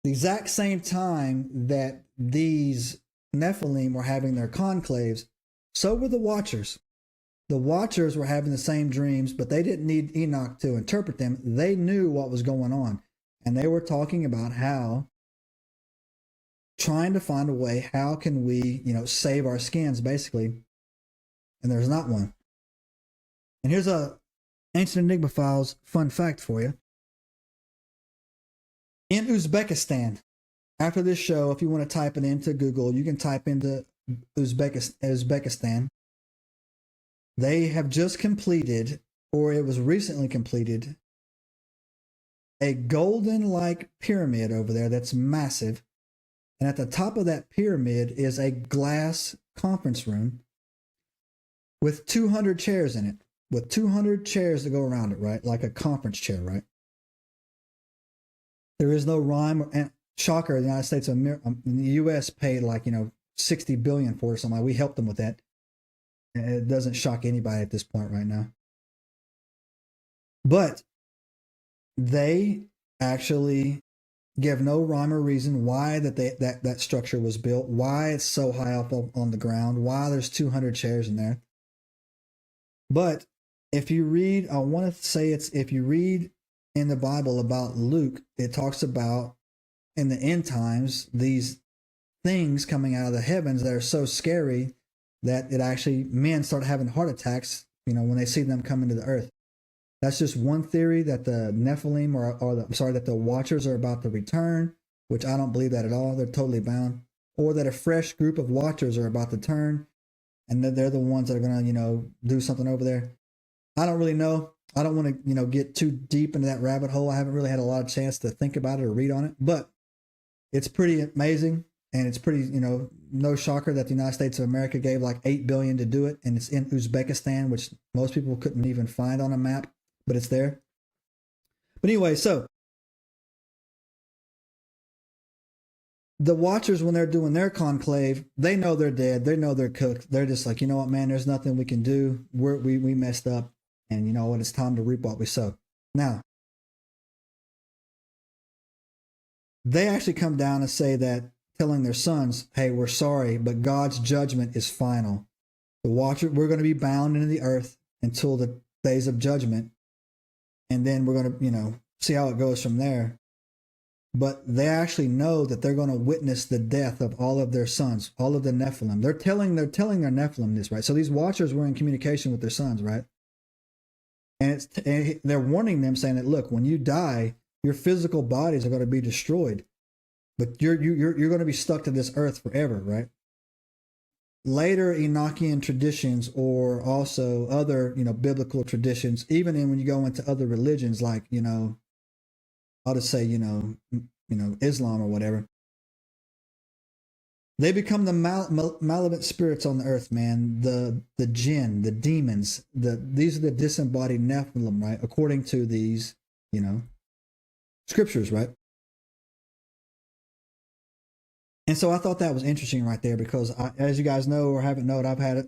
the exact same time that these Nephilim were having their conclaves, so were the Watchers. The Watchers were having the same dreams, but they didn't need Enoch to interpret them. They knew what was going on. And they were talking about how, trying to find a way, how can we, save our skins, basically. And there's not one. And here's a Ancient Enigma Files fun fact for you. In Uzbekistan, after this show, if you want to type it into Google, you can type into Uzbekistan. They have just completed, or it was recently completed, a golden-like pyramid over there that's massive. And at the top of that pyramid is a glass conference room with 200 chairs in it, with 200 chairs to go around it, right? Like a conference chair, right? There is no rhyme. And shocker, the United States, the U.S. paid like, $60 billion for it or something. We helped them with that. And it doesn't shock anybody at this point right now. But they actually give no rhyme or reason why that structure was built, why it's so high up on the ground, why there's 200 chairs in there. But if you read, I want to say if you read in the Bible about Luke, it talks about in the end times, these things coming out of the heavens that are so scary that it actually, men start having heart attacks, when they see them come into the earth. That's just one theory, that the Nephilim that the Watchers are about to return, which I don't believe that at all. They're totally bound. Or that a fresh group of Watchers are about to turn, and that they're the ones that are going to, do something over there. I don't really know. I don't want to, get too deep into that rabbit hole. I haven't really had a lot of chance to think about it or read on it, but it's pretty amazing. And it's pretty, no shocker that the United States of America gave like $8 billion to do it. And it's in Uzbekistan, which most people couldn't even find on a map, but it's there. But anyway, so the Watchers, when they're doing their conclave, they know they're dead. They know they're cooked. They're just like, you know what, man, there's nothing we can do. We messed up. And you know what? It's time to reap what we sow. Now, they actually come down and say that, telling their sons, hey, we're sorry, but God's judgment is final. The Watcher, we're going to be bound into the earth until the days of judgment. And then we're going to, see how it goes from there. But they actually know that they're going to witness the death of all of their sons, all of the Nephilim. They're telling their Nephilim this, right? So these Watchers were in communication with their sons, right? And they're warning them, saying that, look, when you die, your physical bodies are going to be destroyed. But you're going to be stuck to this earth forever, right? Later Enochian traditions, or also other, biblical traditions, even when you go into other religions, like, I'll just say, Islam or whatever, they become the malevolent spirits on the earth, man. The jinn, the demons, these are the disembodied Nephilim, right? According to these, scriptures, right? And so I thought that was interesting right there, because as you guys know or haven't known, I've had,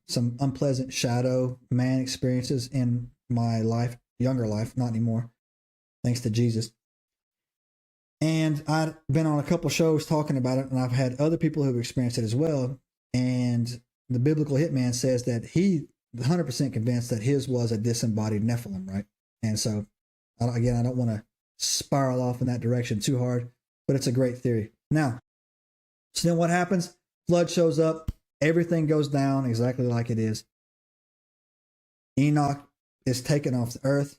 some unpleasant shadow man experiences in my life, younger life, not anymore, thanks to Jesus. And I've been on a couple shows talking about it, and I've had other people who've experienced it as well. And the biblical hitman says that he 100% convinced that his was a disembodied Nephilim, right? And so, again, I don't want to spiral off in that direction too hard, but it's a great theory. Now, so then what happens? Flood shows up. Everything goes down exactly like it is. Enoch is taken off the earth.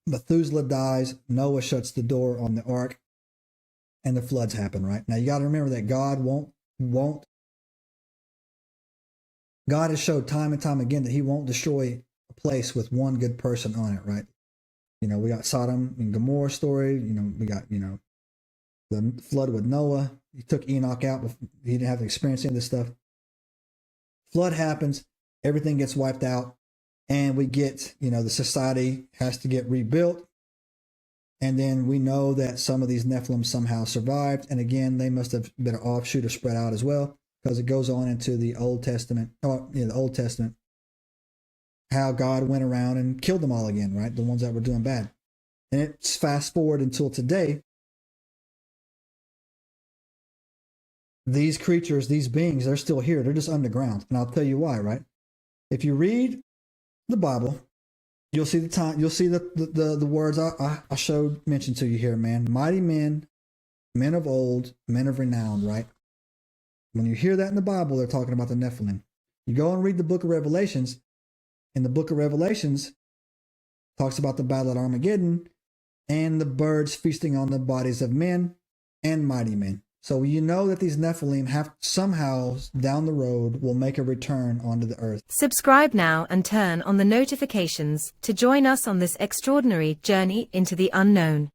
Methuselah dies. Noah shuts the door on the ark. And the floods happen, right? Now, you got to remember that God God has showed time and time again that he won't destroy a place with one good person on it, right? We got Sodom and Gomorrah story. We got, the flood with Noah. He took Enoch out. He didn't have to experience any of this stuff. Flood happens. Everything gets wiped out. And we get, the society has to get rebuilt. And then we know that some of these Nephilim somehow survived. And again, they must have been an offshoot or spread out as well, because it goes on into the Old Testament, the Old Testament, how God went around and killed them all again, right? The ones that were doing bad. And it's fast forward until today. these creatures, these beings, they're still here. They're just underground. And I'll tell you why, right? If you read the Bible, you'll see the words I showed mentioned to you here, man. Mighty men, men of old, men of renown, right? When you hear that in the Bible, they're talking about the Nephilim. You go and read the book of Revelations. In the book of Revelations, talks about the battle at Armageddon and the birds feasting on the bodies of men and mighty men. So you know that these Nephilim have somehow down the road will make a return onto the earth. Subscribe now and turn on the notifications to join us on this extraordinary journey into the unknown.